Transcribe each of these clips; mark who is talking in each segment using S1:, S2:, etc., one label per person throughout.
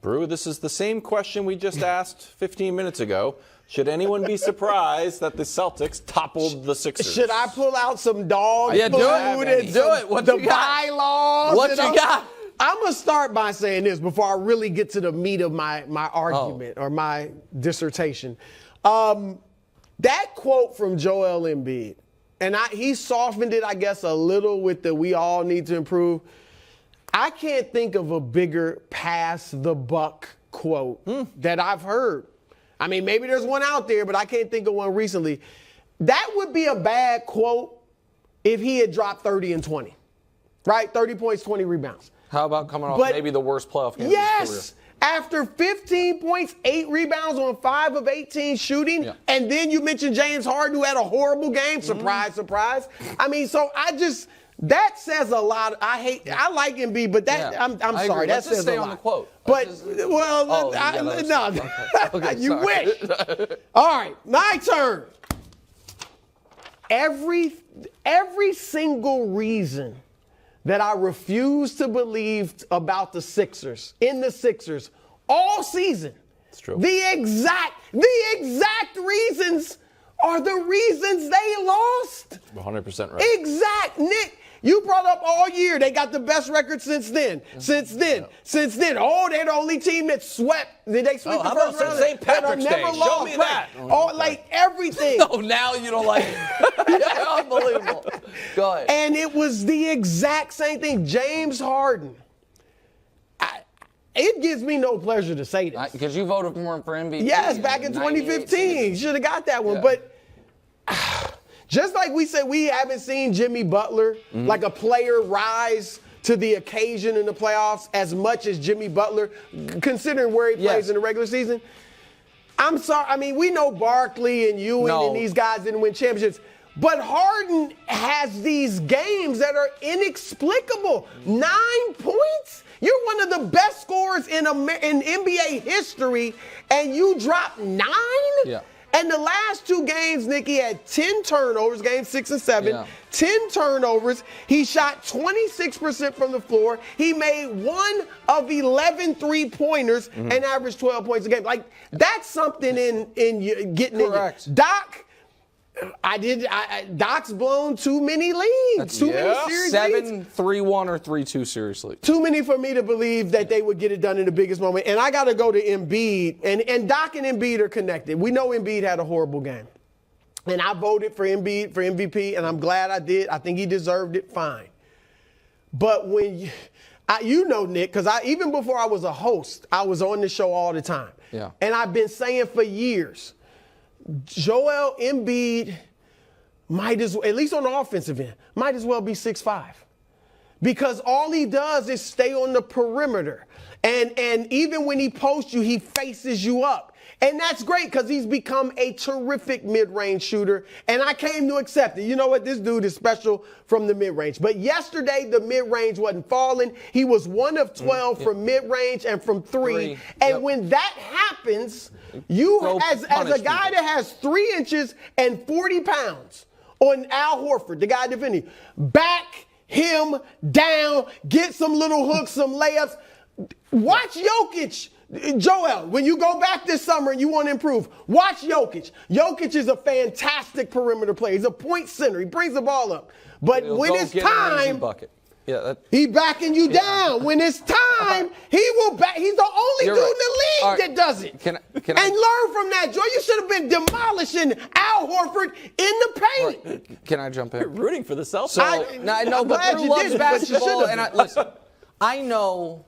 S1: Brew, this is the same question we just asked 15 minutes ago. Should anyone be surprised that the Celtics toppled the Sixers?
S2: Should I pull out some dog food
S1: do
S2: and
S1: What
S2: the
S1: you got?
S2: bylaws?
S1: What you got?
S2: I'm going to start by saying this before I really get to the meat of my argument or my dissertation. That quote from Joel Embiid, and he softened it, I guess, a little with the "we all need to improve." I can't think of a bigger pass the buck quote that I've heard. I mean, maybe there's one out there, but I can't think of one recently. That would be a bad quote if he had dropped 30 and 20, right? 30 points, 20 rebounds.
S1: How about coming off maybe the worst playoff game of his career?
S2: After 15 points, 8 rebounds on 5 of 18 shooting, and then you mentioned James Harden, who had a horrible game. Surprise, surprise. I mean, so that says a lot. I like Embiid, but I'm sorry. That
S1: Let's
S2: says
S1: stay
S2: a lot.
S1: on the quote.
S2: But
S1: no.
S2: Okay, you wish. All right, my turn. Every single reason that I refuse to believe about the Sixers, all season. It's true. The exact reasons are the reasons they lost.
S1: 100% right.
S2: Nick, you brought up all year. They got the best record since then. Oh, they're the only team that swept. Did they sweep the first round?
S1: St. Patrick's Day. Show me that.
S2: Everything.
S1: Oh, now you don't like it. Unbelievable. Go ahead.
S2: And it was the exact same thing. James Harden. It gives me no pleasure to say this.
S1: Because you voted for him for MVP.
S2: Yes, back in 2015. Should have got that one.
S1: Yeah.
S2: But just like we said, we haven't seen Jimmy Butler, like a player, rise to the occasion in the playoffs as much as Jimmy Butler, considering where he plays in the regular season. I'm sorry. I mean, we know Barkley and Ewing and these guys didn't win championships. But Harden has these games that are inexplicable. 9 points? You're one of the best scorers in NBA history, and you dropped 9?
S1: Yeah.
S2: And the last 2 games, Nick, he had 10 turnovers, games 6 and 7, 10 turnovers. He shot 26% from the floor. He made 1 of 11 three-pointers and averaged 12 points a game. Like, that's something in getting
S1: Correct.
S2: in. Doc, Doc's blown too many leads. Too many series leads.
S1: 7-3-1 or 3-2 series leads.
S2: Too many for me to believe that they would get it done in the biggest moment. And I got to go to Embiid. And Doc and Embiid are connected. We know Embiid had a horrible game. And I voted for Embiid for MVP, and I'm glad I did. I think he deserved it fine. But when you know, Nick, because even before I was a host, I was on the show all the time.
S1: Yeah.
S2: And I've been saying for years, Joel Embiid might as well, at least on the offensive end, might as well be 6'5". Because all he does is stay on the perimeter. And even when he posts you, he faces you up. And that's great because he's become a terrific mid-range shooter. And I came to accept it. You know what? This dude is special from the mid-range. But yesterday, the mid-range wasn't falling. He was 1 of 12 from mid-range and from 3. And when that happens, you, as a guy that has 3 inches and 40 pounds on Al Horford, the guy defending, back him down, get some little hooks, some layups. Watch Jokic. Joel, when you go back this summer and you want to improve, watch Jokic. Jokic is a fantastic perimeter player. He's a point center. He brings the ball up. But when it's time, he's backing you down. When it's time, he will back. He's the only dude in the league that does it.
S1: Can
S2: and learn from that, Joe. You should have been demolishing Al Horford in the paint.
S1: Right. Can I jump in?
S3: You're rooting for the Celtics.
S1: So, I know, but Drew loves basketball. And listen, I know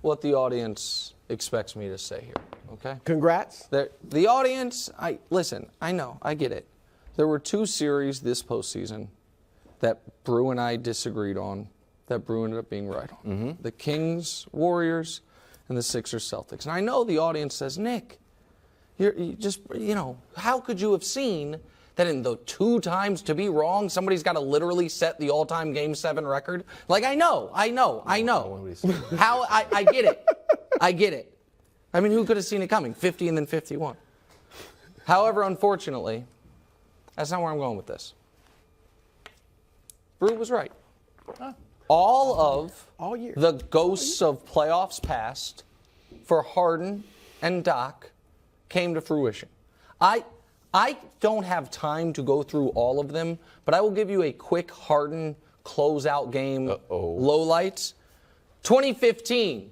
S1: what the audience expects me to say here, okay?
S2: Congrats.
S1: The audience, I know, I get it. There were 2 series this postseason that Brew and I disagreed on, that Brew ended up being right on. The Kings, Warriors, and the Sixers, Celtics. And I know the audience says, Nick, how could you have seen that in the 2 times to be wrong, somebody's got to literally set the all-time Game 7 record? Like, I know. How, I get it. I get it. I mean, who could have seen it coming? 50 and then 51. However, unfortunately, that's not where I'm going with this. Brew was right. All year. The ghosts of playoffs past for Harden and Doc came to fruition. I don't have time to go through all of them, but I will give you a quick Harden closeout game lowlights. 2015,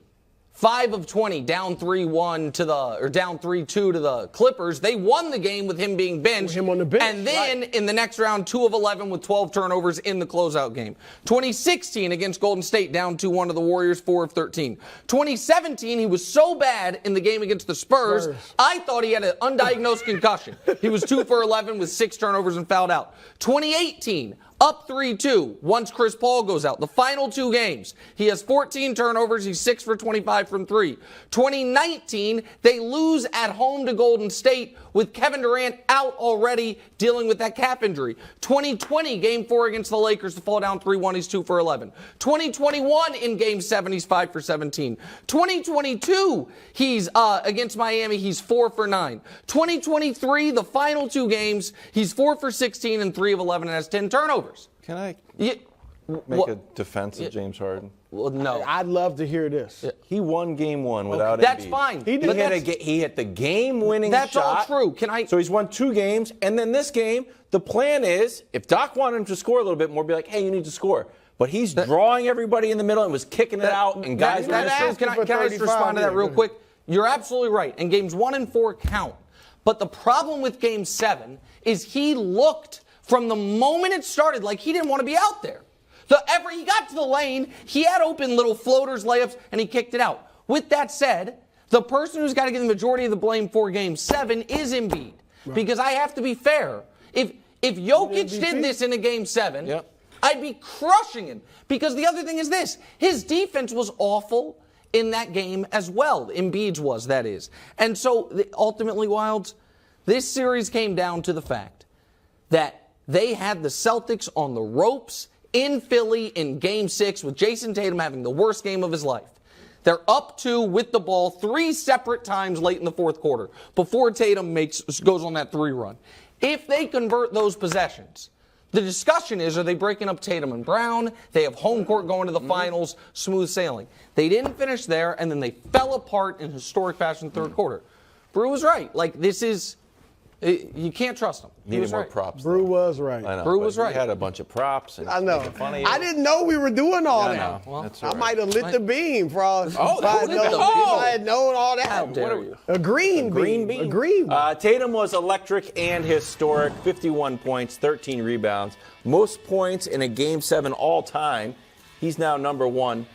S1: 5 of 20, down 3-1 down 3-2 to the Clippers. They won the game with him being benched.
S2: Him on the bench.
S1: And then in the next round, 2 of 11 with 12 turnovers in the closeout game. 2016 against Golden State, down 2-1 to the Warriors, 4 of 13. 2017, he was so bad in the game against the Spurs, I thought he had an undiagnosed concussion. He was 2 for 11 with 6 turnovers and fouled out. 2018, up 3-2 once Chris Paul goes out. The final 2 games, he has 14 turnovers. He's 6 for 25 from 3. 2019, they lose at home to Golden State with Kevin Durant out already dealing with that calf injury. 2020, Game 4 against the Lakers to fall down 3-1. He's 2 for 11. 2021, in Game 7, he's 5 for 17. 2022, he's against Miami, he's 4 for 9. 2023, the final 2 games, he's 4 for 16 and 3 of 11 and has 10 turnovers.
S3: Can I make a defense of James Harden?
S1: Well, no.
S2: I'd love to hear this.
S3: He won Game 1 without Embiid.
S1: That's fine.
S2: He did.
S3: He hit the game-winning shot.
S1: That's all true.
S3: So he's won 2 games, and then this game, the plan is, if Doc wanted him to score a little bit more, be like, hey, you need to score. But he's drawing everybody in the middle and was kicking it out, and guys
S1: Can I just respond to that real quick? You're absolutely right, and Games 1 and 4 count. But the problem with Game 7 is he looked from the moment it started like he didn't want to be out there. He got to the lane, he had open little floaters, layups, and he kicked it out. With that said, the person who's got to get the majority of the blame for Game 7 is Embiid. Right. Because I have to be fair. If Jokic did this in a Game 7, I'd be crushing him. Because the other thing is this, his defense was awful in that game as well. Embiid's was, that is. And so, ultimately, Wilds, this series came down to the fact that they had the Celtics on the ropes in Philly in Game 6 with Jayson Tatum having the worst game of his life. They're up 2 with the ball 3 separate times late in the fourth quarter before Tatum goes on that 3 run. If they convert those possessions, the discussion is, are they breaking up Tatum and Brown? They have home court going to the finals, smooth sailing. They didn't finish there, and then they fell apart in historic fashion third quarter. Brew was right. You can't trust him.
S3: Needed more props.
S2: Brew was right.
S3: I know.
S1: Brew was right.
S3: He had a bunch of props. And
S2: I know.
S3: Funny.
S2: I didn't know we were doing all that.
S3: I know. Well,
S2: I might have lit the beam for all. If
S1: I
S2: had known all that.
S1: How dare you?
S2: A green beam. A green beam.
S3: Tatum was electric and historic. 51 points, 13 rebounds. Most points in a Game 7 all time. He's now number 1.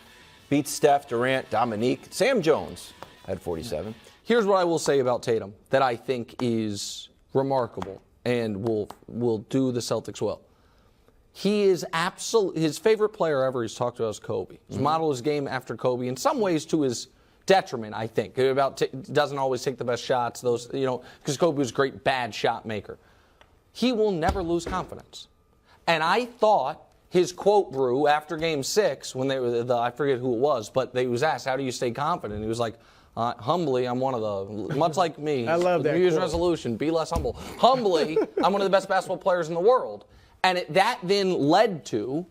S3: Beats Steph, Durant, Dominique. Sam Jones had 47.
S1: Here's what I will say about Tatum that I think is remarkable and will do the Celtics well. He is his favorite player ever he's talked about is Kobe. He's modeled his game after Kobe in some ways to his detriment, I think. Doesn't always take the best shots, because Kobe was a great bad shot maker. He will never lose confidence. And I thought his quote, Brew, after Game 6, when they were I forget who it was, but they was asked, how do you stay confident? He was like, humbly, I'm one of the, much like me.
S2: I love that.
S1: New Year's resolution, be less humble. Humbly, I'm one of the best basketball players in the world. And that then led to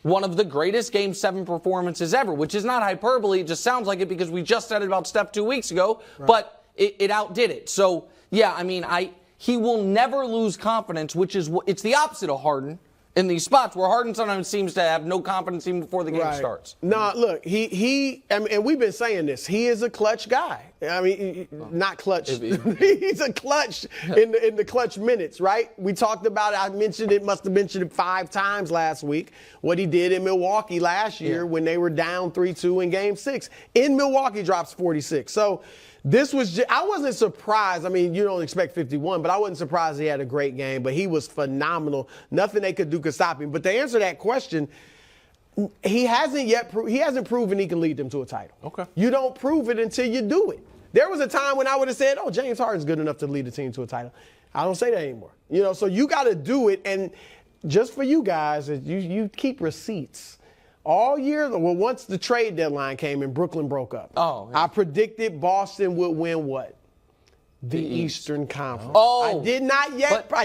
S1: one of the greatest Game 7 performances ever, which is not hyperbole. It just sounds like it because we just said it about Steph 2 weeks ago, but it outdid it. So, he will never lose confidence, it's the opposite of Harden. In these spots where Harden sometimes seems to have no confidence even before the game starts.
S2: No, look, and we've been saying this. He is a clutch guy. I mean, not clutch. He's a clutch in the clutch minutes, right? We talked about it. Must have mentioned it 5 times last week. What he did in Milwaukee last year when they were down 3-2 in Game 6. In Milwaukee, drops 46. So. I wasn't surprised. I mean, you don't expect 51, but I wasn't surprised he had a great game. But he was phenomenal. Nothing they could do could stop him. But to answer that question, he hasn't proven he can lead them to a title.
S3: Okay.
S2: You don't prove it until you do it. There was a time when I would have said, "Oh, James Harden's good enough to lead the team to a title." I don't say that anymore. So you got to do it. And just for you guys, you keep receipts. All year, once the trade deadline came and Brooklyn broke up, I predicted Boston would win what? The Eastern Conference. I did not yet. I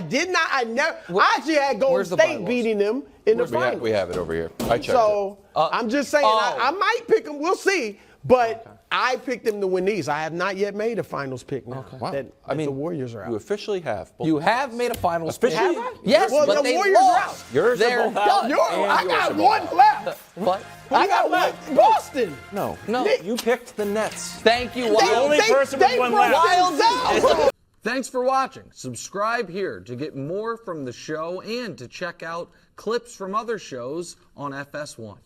S2: actually had Golden State beating them in the finals.
S3: We have it over here. I checked
S2: it. I'm just saying, I might pick them. We'll see. But I picked them to win these. I have not yet made a finals pick now.
S3: Wow.
S2: That the Warriors are out.
S3: You officially have.
S1: You have made a finals pick.
S3: Officially?
S2: Have I?
S1: Yes,
S2: Well,
S1: but
S2: the
S1: they
S2: Warriors are
S1: lost.
S2: out.
S3: Yours
S1: They're
S3: are both out.
S1: done.
S2: I got one left.
S1: What?
S2: I got one. Boston.
S3: No.
S1: No.
S3: You picked the Nets.
S1: Thank you,
S2: They-
S1: Wild.
S3: only person with one left.
S2: Wild out.
S1: Thanks for watching. Subscribe here to get more from the show and to check out clips from other shows on FS1.